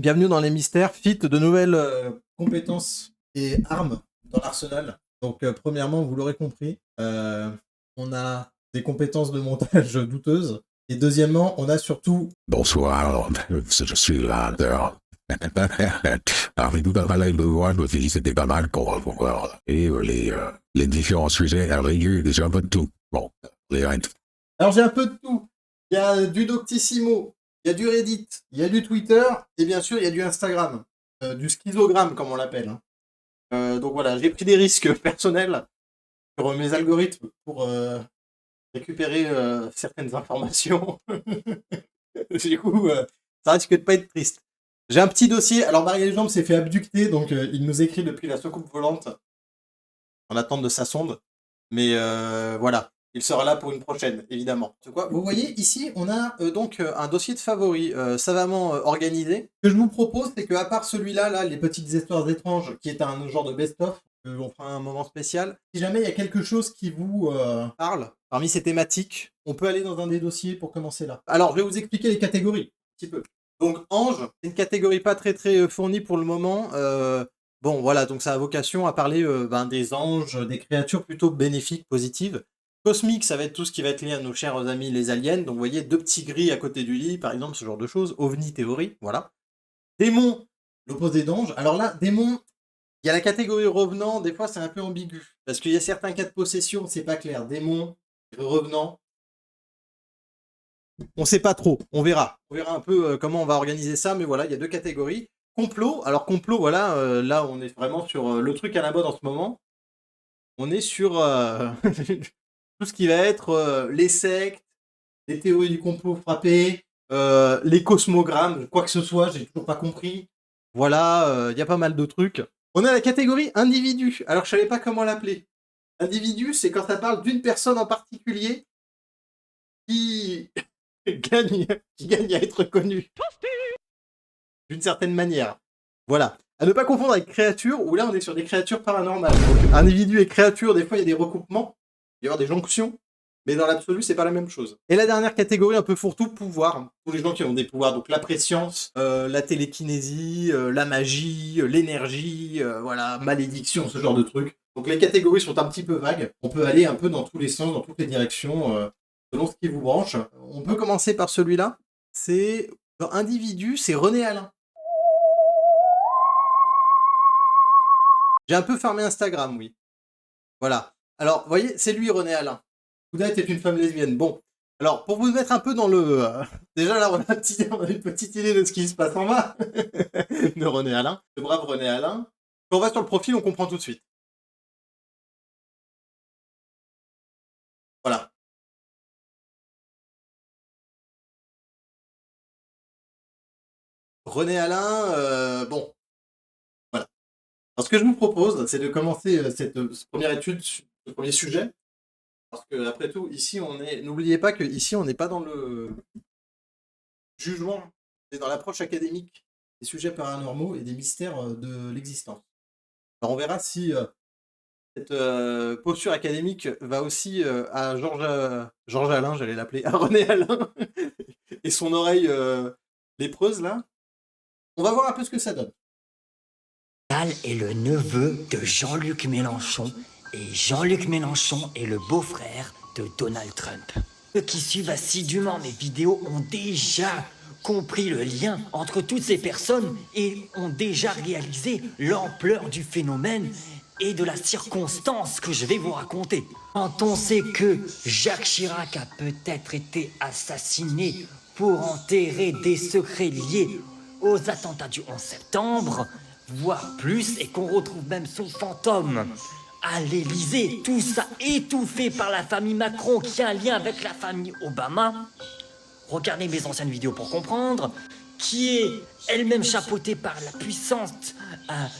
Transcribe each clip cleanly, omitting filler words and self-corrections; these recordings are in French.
bienvenue dans les mystères. Fit de nouvelles compétences et armes dans l'arsenal. Donc, premièrement, vous l'aurez compris, on a des compétences de montage douteuses. Et deuxièmement, on a surtout... Bonsoir, je suis là. Avez-vous parlé de moi de féliciter pas mal pour voir et les différents sujets à régler déjà un peu de tout. Bon, les règles. Alors, j'ai un peu de tout. Il y a du Doctissimo, il y a du Reddit, il y a du Twitter, et bien sûr, il y a du Instagram. Du schizogramme, comme on l'appelle. Donc voilà, j'ai pris des risques personnels sur mes algorithmes pour récupérer certaines informations. Du coup, ça risque de pas être triste. J'ai un petit dossier. Alors, Marie-Légende s'est fait abducter, donc il nous écrit depuis la soucoupe volante en attente de sa sonde. Mais voilà, il sera là pour une prochaine, évidemment. C'est quoi ? Vous voyez, ici, on a donc un dossier de favoris savamment organisé. Ce que je vous propose, c'est qu'à part celui-là, là, les petites histoires étranges, qui est un genre de best-of, on fera un moment spécial. Si jamais il y a quelque chose qui vous parle, parmi ces thématiques, on peut aller dans un des dossiers pour commencer là. Alors, je vais vous expliquer les catégories, un petit peu. Donc, ange, c'est une catégorie pas très fournie pour le moment. Bon, voilà, donc ça a vocation à parler des anges, des créatures plutôt bénéfiques, positives. Cosmique, ça va être tout ce qui va être lié à nos chers amis les aliens. Donc, vous voyez, 2 petits gris à côté du lit, par exemple, ce genre de choses. OVNI théorie, voilà. Démon, l'opposé d'ange. Alors là, démon, il y a la catégorie revenant, des fois c'est un peu ambigu. Parce qu'il y a certains cas de possession, c'est pas clair. Démon, revenant, on sait pas trop, on verra. On verra un peu comment on va organiser ça, mais voilà, il y a 2 catégories. Complot, alors complot, voilà, là on est vraiment sur le truc à la mode en ce moment. On est sur tout ce qui va être les sectes, les théories du complot frappées, les cosmogrammes, quoi que ce soit, j'ai toujours pas compris. Voilà, il y a pas mal de trucs. On a la catégorie individu. Alors je savais pas comment l'appeler. Individu, c'est quand ça parle d'une personne en particulier qui gagne à être connue. D'une certaine manière. Voilà. À ne pas confondre avec créature, où là on est sur des créatures paranormales. Donc individu et créature, des fois il y a des recoupements, il y avoir des jonctions, mais dans l'absolu c'est pas la même chose. Et la dernière catégorie un peu fourre-tout, pouvoir. Pour les gens qui ont des pouvoirs, donc la préscience, la télékinésie, la magie, l'énergie, voilà, malédiction, ce genre de trucs. Donc les catégories sont un petit peu vagues. On peut aller un peu dans tous les sens, dans toutes les directions, selon ce qui vous branche. On peut commencer par celui-là. C'est dans individu, c'est René Alain. J'ai un peu farmé Instagram, oui. Voilà. Alors, vous voyez, c'est lui, René Alain. Souda était une femme lesbienne. Bon. Alors, pour vous mettre un peu dans le... déjà, là, on a une petite idée de ce qui se passe en bas. De René Alain. Le brave René Alain. Quand on va sur le profil, on comprend tout de suite. Voilà. René Alain, bon. Voilà. Alors, ce que je vous propose, c'est de commencer cette première étude, ce premier sujet. Parce que, après tout, ici, on est... N'oubliez pas qu'ici, on n'est pas dans le jugement, c'est dans l'approche académique des sujets paranormaux et des mystères de l'existence. Alors, on verra si cette posture académique va aussi à Georges Alain, j'allais l'appeler, à René Alain, et son oreille lépreuse, là. On va voir un peu ce que ça donne. Est le neveu de Jean-Luc Mélenchon et Jean-Luc Mélenchon est le beau-frère de Donald Trump. Ceux qui suivent assidûment mes vidéos ont déjà compris le lien entre toutes ces personnes et ont déjà réalisé l'ampleur du phénomène et de la circonstance que je vais vous raconter. Quand on sait que Jacques Chirac a peut-être été assassiné pour enterrer des secrets liés aux attentats du 11 septembre, voire plus, et qu'on retrouve même son fantôme à l'Élysée, tout ça étouffé par la famille Macron qui a un lien avec la famille Obama. Regardez mes anciennes vidéos pour comprendre, qui est elle-même chapeautée par la puissante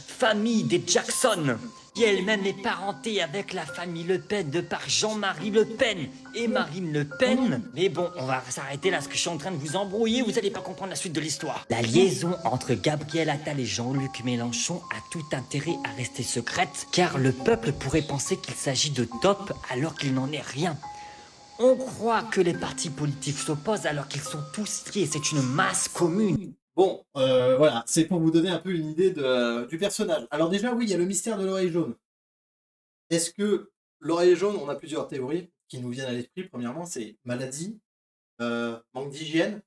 famille des Jackson, qui elle-même est parentée avec la famille Le Pen de par Jean-Marie Le Pen et Marine Le Pen. Mais bon, on va s'arrêter là, parce que je suis en train de vous embrouiller, vous allez pas comprendre la suite de l'histoire. La liaison entre Gabriel Attal et Jean-Luc Mélenchon a tout intérêt à rester secrète, car le peuple pourrait penser qu'il s'agit de top alors qu'il n'en est rien. On croit que les partis politiques s'opposent alors qu'ils sont tous liés, c'est une masse commune. Bon, voilà, c'est pour vous donner un peu une idée du personnage. Alors déjà, oui, il y a le mystère de l'oreille jaune. Est-ce que l'oreille jaune, on a plusieurs théories qui nous viennent à l'esprit. Premièrement, c'est maladie, manque d'hygiène.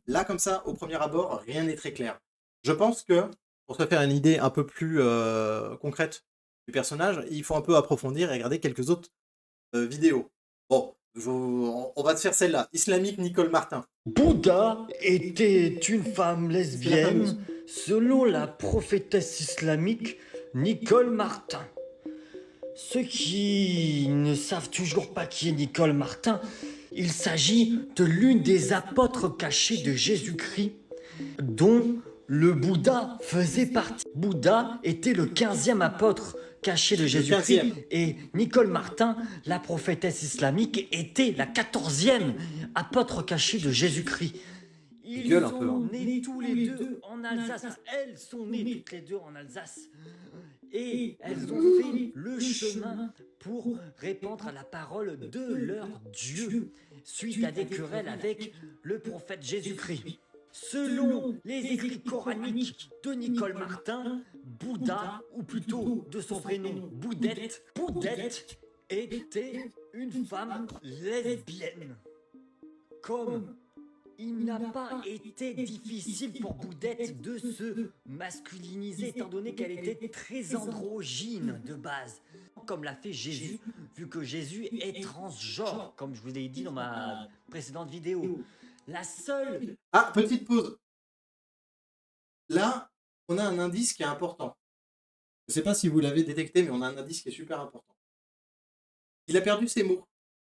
Là, comme ça, au premier abord, rien n'est très clair. Je pense que, pour se faire une idée un peu plus concrète du personnage, il faut un peu approfondir et regarder quelques autres vidéos. Bon, on va te faire celle-là. Islamique Nicole Martin. Bouddha était une femme fameuse. lesbienne, selon la prophétesse islamique Nicole Martin. Ceux qui ne savent toujours pas qui est Nicole Martin, il s'agit de l'une des apôtres cachés de Jésus-Christ, dont le Bouddha faisait partie. Bouddha était le 15e apôtre caché de Jésus-Christ, 15e. et Nicole Martin, la prophétesse islamique, était la 14e apôtre caché de Jésus-Christ. Ils gueule un sont peu, hein. nés tous les deux en Alsace. Elles sont nées toutes les deux en Alsace. Et elles ont fait le chemin pour répandre la parole de leur Dieu suite à des querelles avec le prophète Jésus-Christ. Selon les écrits coraniques de Nicole Martin, Bouddha, ou plutôt de son vrai nom Boudette, était une femme lesbienne. Comme il n'a pas été difficile pour Boudette de se masculiniser, étant donné qu'elle était très androgyne de base, comme l'a fait Jésus, vu que Jésus est transgenre, comme je vous l'ai dit dans ma précédente vidéo. La seule... Ah, petite pause. Là, on a un indice qui est important. Je ne sais pas si vous l'avez détecté, mais on a un indice qui est super important. Il a perdu ses mots.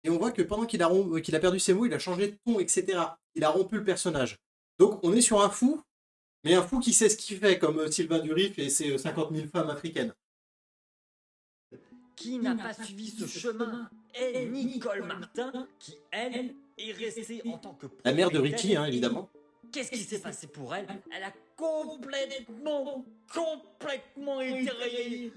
Et on voit que pendant qu'il a perdu ses mots, il a changé de ton, etc. Il a rompu le personnage. Donc on est sur un fou, mais un fou qui sait ce qu'il fait, comme Sylvain Durif et ses 50 000 femmes africaines. Qui n'a pas suivi ce chemin est Nicole Martin, qui, elle, est restée en tant que La mère de prophétesse. Ricky, hein, évidemment. Qu'est-ce qui s'est passé pour elle? Elle a complètement été rayée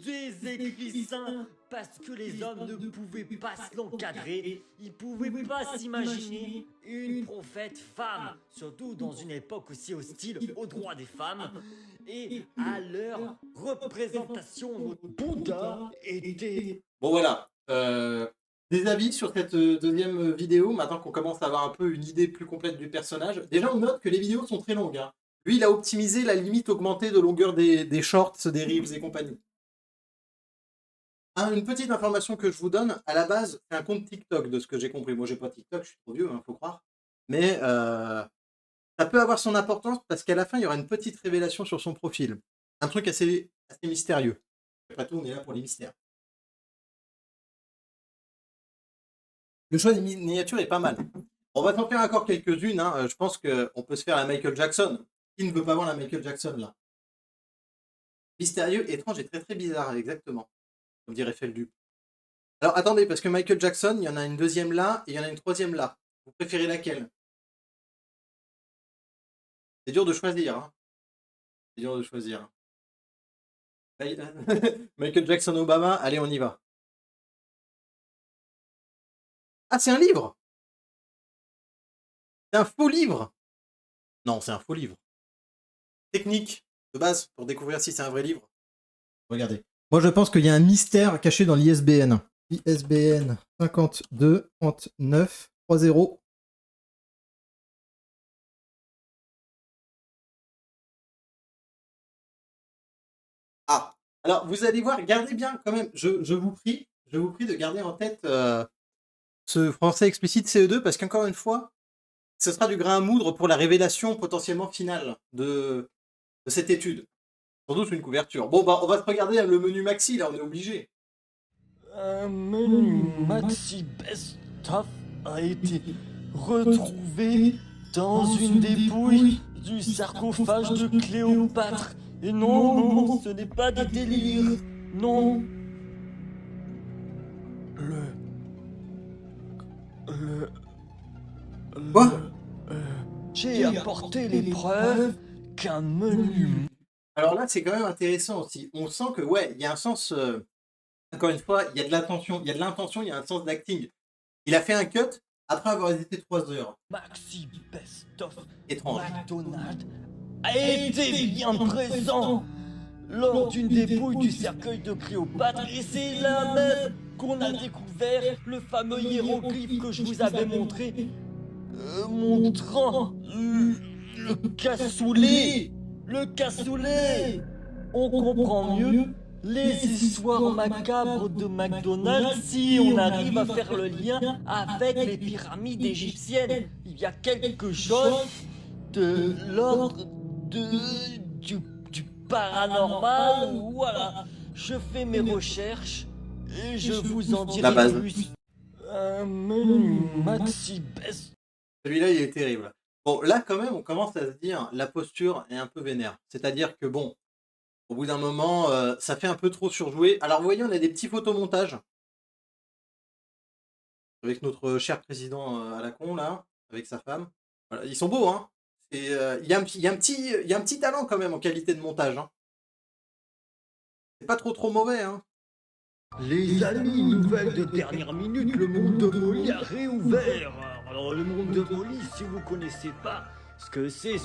des écrits saints parce que les hommes ne pouvaient pas l'encadrer, ils ne pouvaient pas s'imaginer une prophète femme, surtout dans une époque aussi hostile aux droits des femmes et à leur représentation. Bouddha était... Bon voilà. Des avis sur cette deuxième vidéo, maintenant qu'on commence à avoir un peu une idée plus complète du personnage. Déjà, on note que les vidéos sont très longues. Hein. Lui, il a optimisé la limite augmentée de longueur des shorts, des reels et compagnie. Une petite information que je vous donne, à la base, c'est un compte TikTok, de ce que j'ai compris. Moi, j'ai pas TikTok, je suis trop vieux, faut croire. Mais ça peut avoir son importance parce qu'à la fin, il y aura une petite révélation sur son profil. Un truc assez mystérieux. Après tout, on est là pour les mystères. Le choix des miniatures est pas mal. On va t'en faire encore quelques-unes. Hein. Je pense qu'on peut se faire la Michael Jackson. Qui ne veut pas voir la Michael Jackson, là? Mystérieux, étrange et très très bizarre, exactement. Comme dirait Feldup. Alors attendez, parce que Michael Jackson, il y en a une deuxième là et il y en a une troisième là. Vous préférez laquelle? C'est dur de choisir. Hein. C'est dur de choisir. Michael Jackson Obama, allez, on y va. Ah, c'est un livre! C'est un faux livre! Non, c'est un faux livre. Technique de base pour découvrir si c'est un vrai livre. Regardez. Moi, je pense qu'il y a un mystère caché dans l'ISBN. ISBN 52 39 30. Ah, alors vous allez voir, gardez bien quand même, je vous prie de garder en tête ce français explicite CE2 parce qu'encore une fois, ce sera du grain à moudre pour la révélation potentiellement finale de cette étude. Sans doute une couverture. Bon, bah, on va se regarder le menu maxi, là, on est obligé. Un menu maxi best-of a été retrouvé dans une dépouille du sarcophage de Cléopâtre. Et non, ce n'est pas des délires. Non. Quoi? J'ai apporté les preuves qu'un menu... Alors là, c'est quand même intéressant aussi. On sent que, ouais, il y a un sens... encore une fois, il y a de l'intention, il y a un sens d'acting. Il a fait un cut après avoir hésité 3 heures. Maxi Best-of Étrange. McDonald's a été bien présent lors d'une dépouille du cercueil de Cléopâtre et c'est là même qu'on a découvert le fameux hiéroglyphe que je vous avais montré montrant le cassoulet. Le cassoulet. On comprend mieux les histoires macabres de McDonald's si on arrive à faire le lien avec les pyramides égyptiennes. Il y a quelque chose de l'ordre du paranormal. Voilà, je fais mes recherches et je vous en La base. dirai plus. Un menu Maxi Best. Celui-là, il est terrible. Bon, là, quand même, on commence à se dire, la posture est un peu vénère. C'est-à-dire que, bon, au bout d'un moment, ça fait un peu trop surjoué. Alors, vous voyez, on a des petits photomontages. Avec notre cher président à la con, là, avec sa femme. Voilà, ils sont beaux, hein. Il y a un petit talent, quand même, en qualité de montage. Hein. C'est pas trop mauvais, hein. Les amis, nouvelle de dernière minute, le monde de Molly a réouvert. Alors le monde de Molly, si vous connaissez pas ce que c'est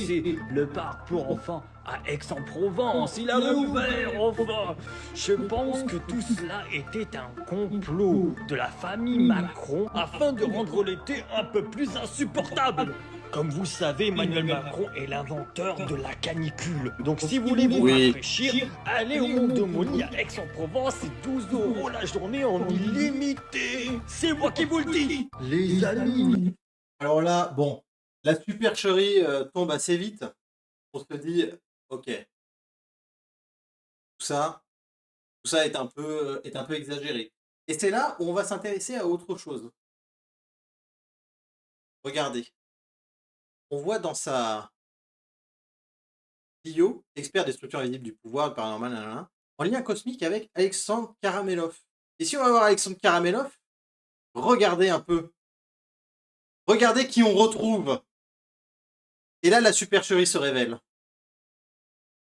le parc pour enfants à Aix-en-Provence. Il a réouvert, enfin. Je pense que tout cela était un complot de la famille Macron afin de rendre l'été un peu plus insupportable. Comme vous savez, Emmanuel Macron est l'inventeur de la canicule. Donc si vous voulez vous rafraîchir, allez au monde de Molly à Aix-en-Provence, c'est 12 € la journée en illimité. C'est moi qui vous le dis. Les amis. Alors là, bon, la supercherie tombe assez vite. On se dit, ok, tout ça est un peu exagéré. Et c'est là où on va s'intéresser à autre chose. Regardez. On voit dans sa bio, expert des structures invisibles du pouvoir, le paranormal, nanana, en lien cosmique avec Alexandre Karamelov. Et si on va voir Alexandre Karamelov, regardez un peu. Regardez qui on retrouve. Et là, la supercherie se révèle.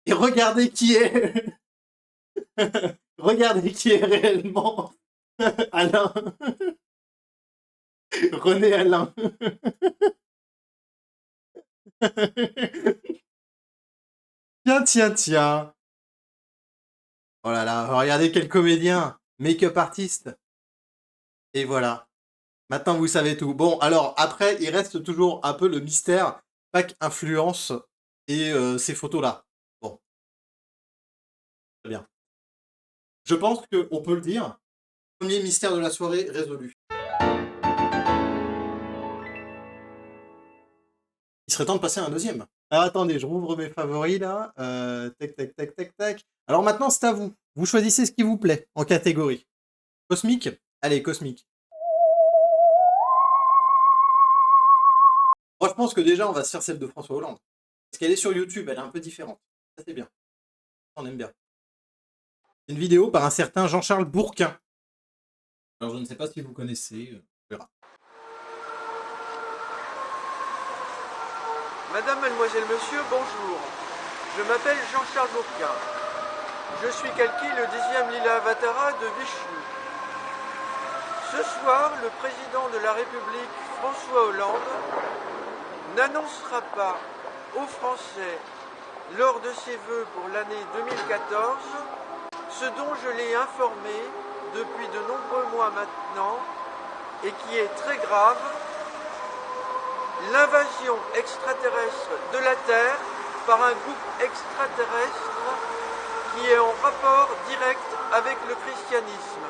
Et regardez qui est... regardez qui est réellement Alain. René Alain. Tiens. Oh là là, regardez quel comédien. Make-up artiste. Et voilà. Maintenant, vous savez tout. Bon, alors, après, il reste toujours un peu le mystère. Pack influence et ces photos-là. Bon. Très bien. Je pense qu'on peut le dire. Premier mystère de la soirée résolu. Il serait temps de passer à un deuxième. Alors attendez, je rouvre mes favoris là. Tac. Alors maintenant, c'est à vous. Vous choisissez ce qui vous plaît en catégorie. Cosmique? Allez, cosmique. Moi, je pense que déjà, on va se faire celle de François Hollande. Parce qu'elle est sur YouTube, elle est un peu différente. Ça, c'est bien. On aime bien. Une vidéo par un certain Jean-Charles Bourquin. Alors, je ne sais pas si vous connaissez. On verra. Madame, mademoiselle, monsieur, bonjour. Je m'appelle Jean-Charles Bourquin. Je suis calqué le 10e Lila Avatara de Vichy. Ce soir, le président de la République, François Hollande, n'annoncera pas aux Français, lors de ses vœux pour l'année 2014, ce dont je l'ai informé depuis de nombreux mois maintenant et qui est très grave, l'invasion extraterrestre de la Terre par un groupe extraterrestre qui est en rapport direct avec le christianisme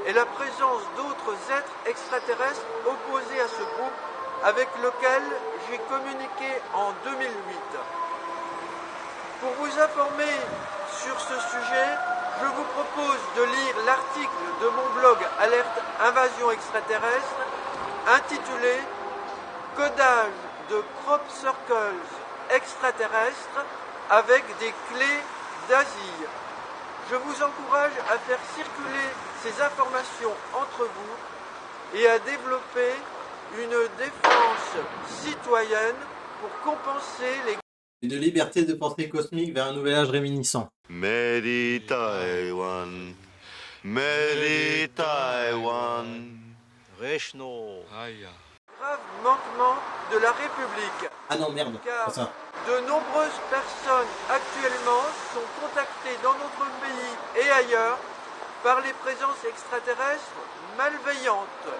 et la présence d'autres êtres extraterrestres opposés à ce groupe avec lequel j'ai communiqué en 2008. Pour vous informer sur ce sujet, je vous propose de lire l'article de mon blog Alerte Invasion Extraterrestre intitulé Codage de crop circles extraterrestres avec des clés d'Asie. Je vous encourage à faire circuler ces informations entre vous et à développer une défense citoyenne pour compenser les... Une liberté de pensée cosmique vers un nouvel âge réminiscent. Mary Taiwan, Mary Taiwan. Rechno. grave manquement de la République. Ah non, merde, Car pas ça. de nombreuses personnes actuellement sont contactées dans notre pays et ailleurs par les présences extraterrestres malveillantes.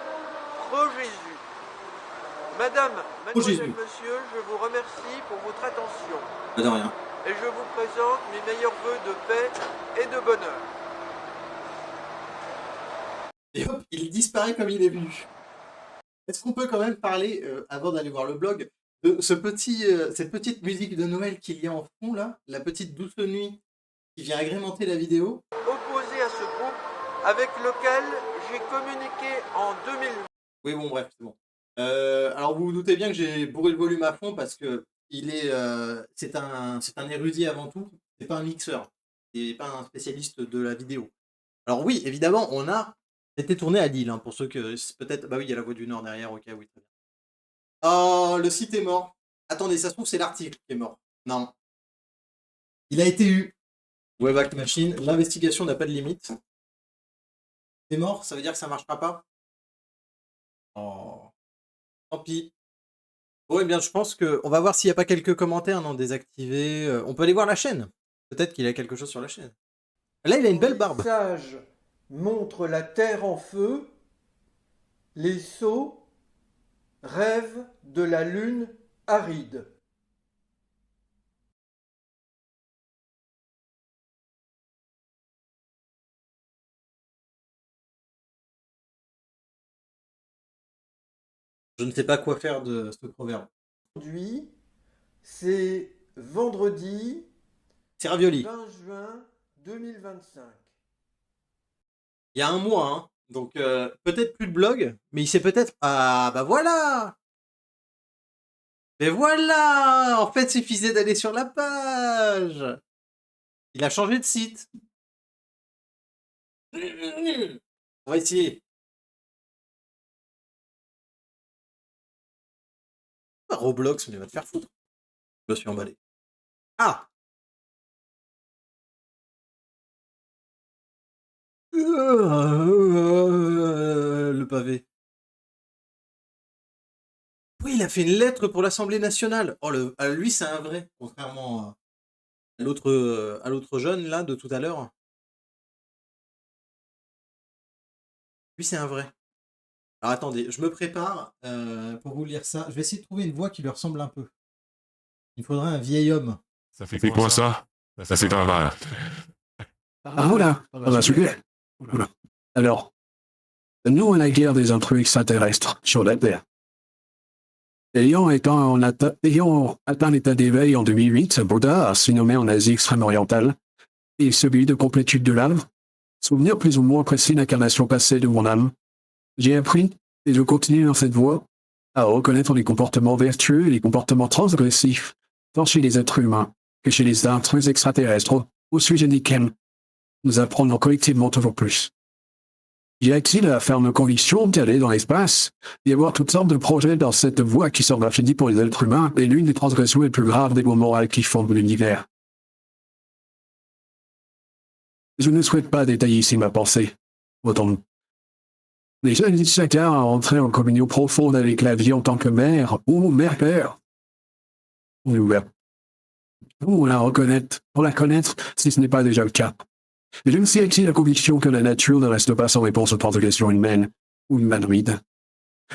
Pro Jésus. Madame, mademoiselle, Jésus. monsieur, je vous remercie pour votre attention. Pas de rien. Et je vous présente mes meilleurs vœux de paix et de bonheur. Et hop, il disparaît comme il est venu. Est-ce qu'on peut quand même parler, avant d'aller voir le blog, de cette petite musique de Noël qu'il y a en fond là, la petite douce nuit qui vient agrémenter la vidéo? Opposé à ce groupe avec lequel j'ai communiqué en 2000. Oui, bon, bref, c'est bon. Alors vous vous doutez bien que j'ai bourré le volume à fond parce que c'est un érudit avant tout, c'est pas un mixeur, c'est pas un spécialiste de la vidéo. Alors oui, évidemment, c'était tourné à Lille, hein, pour ceux que c'est peut-être. Bah oui, il y a la Voix du Nord derrière, ok, oui, très bien. Oh, le site est mort. Attendez, ça se trouve, c'est l'article qui est mort. Non. Il a été eu. Webback Machine, l'investigation n'a pas de limite. C'est mort, ça veut dire que ça marchera pas? Oh. Tant pis. Bon, eh bien, je pense qu'on va voir s'il n'y a pas quelques commentaires non désactivés. On peut aller voir la chaîne. Peut-être qu'il a quelque chose sur la chaîne. Là, il a une belle barbe. Les sages montrent la terre en feu. Les sots rêvent de la lune aride. Je ne sais pas quoi faire de ce proverbe. Aujourd'hui, c'est vendredi C'est ravioli. 20 juin 2025. Il y a un mois, hein. Donc peut-être plus de blog, mais il sait peut-être. Ah bah voilà. Mais voilà. En fait, il suffisait d'aller sur la page. Il a changé de site. On va essayer. Roblox, mais va te faire foutre. Je me suis emballé. Ah. Le pavé. Oui, il a fait une lettre pour l'Assemblée nationale. Oh, lui, c'est un vrai, contrairement à l'autre jeune là de tout à l'heure. Lui, c'est un vrai. Alors attendez, je me prépare pour vous lire ça. Je vais essayer de trouver une voix qui lui ressemble un peu. Il faudrait un vieil homme. Ça fait quoi ça? Ça c'est un verre. Ah voilà, on va super. Voilà. Alors, nous on a guerre des intrus extraterrestres sur la Terre. Ayant atteint l'état d'éveil en 2008, Bouddha a s'est nommé en Asie extrême-orientale, et celui de complétude de l'âme, souvenir plus ou moins précis d'incarnation passée de mon âme. J'ai appris, et je continue dans cette voie, à reconnaître les comportements vertueux et les comportements transgressifs, tant chez les êtres humains que chez les intrus extraterrestres, au sujet desquels nous apprenons collectivement toujours plus. Y a-t-il la ferme conviction d'aller dans l'espace, d'y avoir toutes sortes de projets dans cette voie qui semble infinie pour les êtres humains et l'une des transgressions les plus graves des lois morales qui fondent l'univers? Je ne souhaite pas détailler ici ma pensée. Autant les jeunes de chacun à entrer en communion profonde avec la vie en tant que mère ou mère-père. Ou la reconnaître, pour la connaître, si ce n'est pas déjà le cas. Je me suis acquis la conviction que la nature ne reste pas sans réponse aux transgressions humaines ou humanoïdes.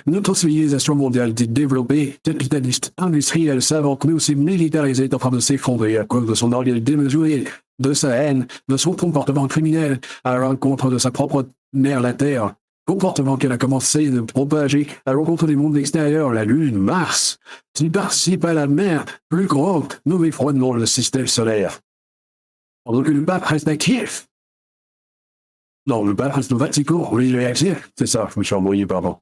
Notre civilisation mondiale développée, capitaliste, industrielle, savante, mais aussi militarisée est en train de s'effondrer à cause de son orgueil démesuré, de sa haine, de son comportement criminel, à la rencontre de sa propre mère, la Terre. Comportement qu'elle a commencé de propager à la rencontre des mondes extérieurs, la Lune, Mars, qui participe à la mer plus grande, nommée froidement le système solaire. Pendant que le pape reste actif. Non, le pape reste au Vatican, oui, il est actif. C'est ça, je me suis embrouillé, pardon.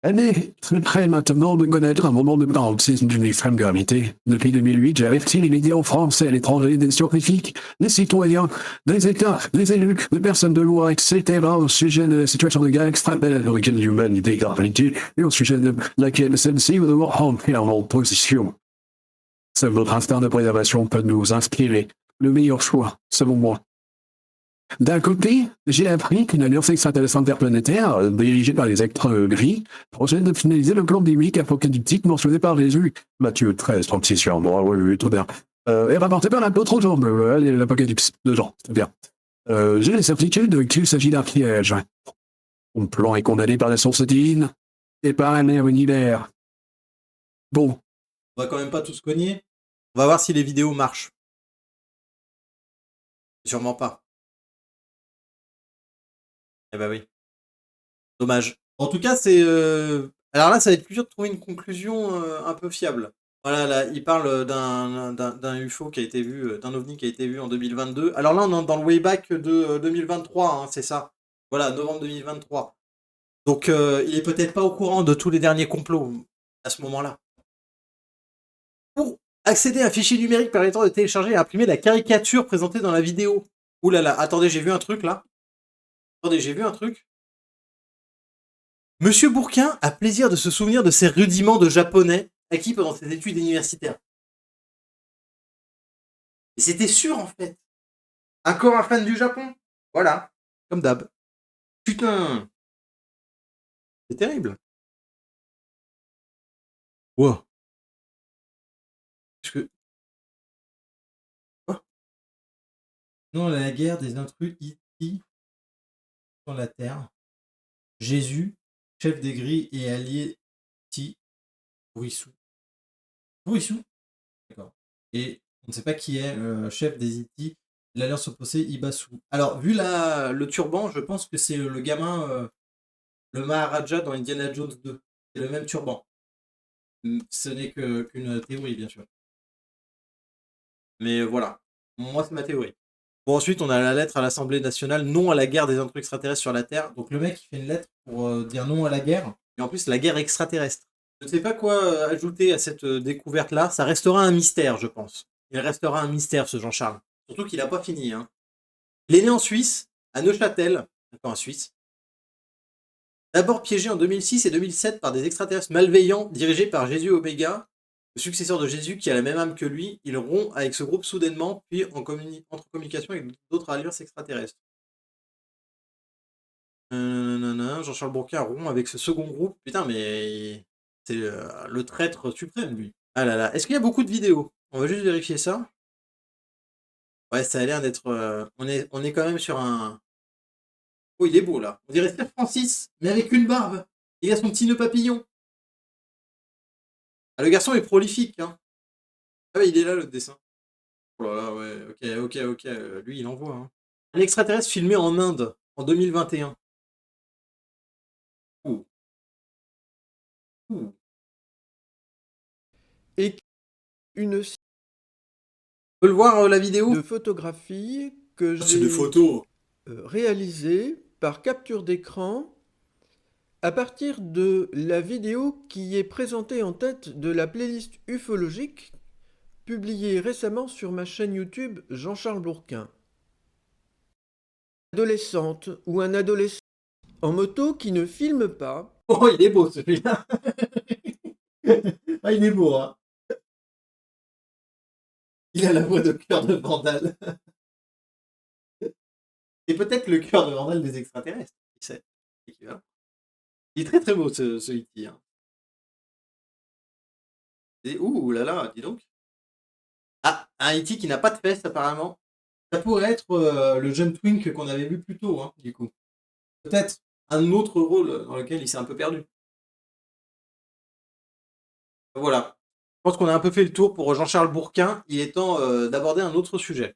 Elle est très maintenant de connaître un moment de paroxysme d'une extrême gravité. Depuis 2008, j'ai averti les médias en France et à l'étranger des scientifiques, des citoyens, des États, des élus, des personnes de loi, etc. au sujet de la situation de guerre extrême à laquelle l'humanité est gravité et au sujet de laquelle celle-ci va devoir rentrer en position. Seul notre instinct de préservation peut nous inspirer le meilleur choix, selon moi. D'un côté, j'ai appris qu'une alliance extraterrestre interplanétaire, dirigée par les êtres gris, procède de finaliser le plan biblique apocalyptique mentionné par Jésus. Matthieu 13, 36 sur moi, oui, tout bien. Et rapporté par l'apôtre Jean, l'Apocalypse de Jean, c'est bien. J'ai les certitudes qu'il s'agit d'un piège. Mon plan est condamné par la source divine et par un air univers. Bon, On va quand même pas tous cogner. On va voir si les vidéos marchent. Sûrement pas. Eh ben oui. Dommage. En tout cas, c'est... Alors là, ça va être plus dur de trouver une conclusion un peu fiable. Voilà, là, il parle d'un UFO qui a été vu, d'un ovni qui a été vu en 2022. Alors là, on est dans le Wayback de 2023, hein, c'est ça. Voilà, novembre 2023. Donc, il est peut-être pas au courant de tous les derniers complots à ce moment-là. Pour accéder à un fichier numérique permettant de télécharger et imprimer la caricature présentée dans la vidéo. Ouh là là, attendez, j'ai vu un truc là. Attendez, j'ai vu un truc. Monsieur Bourquin a plaisir de se souvenir de ses rudiments de japonais acquis pendant ses études universitaires. Et c'était sûr en fait. Encore un fan du Japon. Voilà. Comme d'hab. Putain. C'est terrible. Wow. Parce que... Quoi? Non, la guerre des intrus ici sur la terre. Jésus, chef des grilles et allié Ti, Pourissou. Pourissou. D'accord. Et on ne sait pas qui est chef des Iti, l'alliance opposée Ibasu. Alors, vu le turban, je pense que c'est le gamin, le Maharaja dans Indiana Jones 2. C'est le même turban. Ce n'est qu'une théorie, bien sûr. Mais voilà. Moi, c'est ma théorie. Bon, ensuite, on a la lettre à l'Assemblée nationale, non à la guerre des intrus extraterrestres sur la Terre. Donc le mec, il fait une lettre pour dire non à la guerre. Et en plus, la guerre extraterrestre. Je ne sais pas quoi ajouter à cette découverte-là. Ça restera un mystère, je pense. Il restera un mystère, ce Jean-Charles. Surtout qu'il n'a pas fini. Hein. Il est né en Suisse, à Neuchâtel, en Suisse. D'abord piégé en 2006 et 2007 par des extraterrestres malveillants dirigés par Jésus Oméga, le successeur de Jésus qui a la même âme que lui. Il rompt avec ce groupe soudainement, puis entre communication avec d'autres alliances extraterrestres. Jean-Charles Bourquin rompt avec ce second groupe. Putain, mais c'est le traître suprême, lui. Ah là là. Est-ce qu'il y a beaucoup de vidéos? On va juste vérifier ça. Ouais, ça a l'air d'être... on est quand même sur un... Oh, il est beau, là. On dirait Sir Francis, mais avec une barbe. Il a son petit nœud papillon. Ah, le garçon est prolifique, hein. Ah ouais, il est là, le dessin. Oh là là, ouais, ok. Lui, il envoie, hein. Un extraterrestre filmé en Inde, en 2021. Ouh. Et une On peut le voir, la vidéo? de photographie que C'est des j'ai photos. réalisée par capture d'écran à partir de la vidéo qui est présentée en tête de la playlist ufologique publiée récemment sur ma chaîne YouTube Jean-Charles Bourquin. Adolescente ou un adolescent en moto qui ne filme pas. Oh, il est beau, celui-là. Ah, il est beau, hein. Il a la voix de cœur de Vandal. C'est peut-être le cœur de Vandal des extraterrestres. Qui sait? Il est très très beau, ce E.T. Hein. Et, ouh là là, dis donc. Ah, un E.T. qui n'a pas de fesses, apparemment. Ça pourrait être le jeune Twink qu'on avait vu plus tôt, hein, du coup. Peut-être un autre rôle dans lequel il s'est un peu perdu. Voilà. Je pense qu'on a un peu fait le tour pour Jean-Charles Bourquin. Il est temps d'aborder un autre sujet.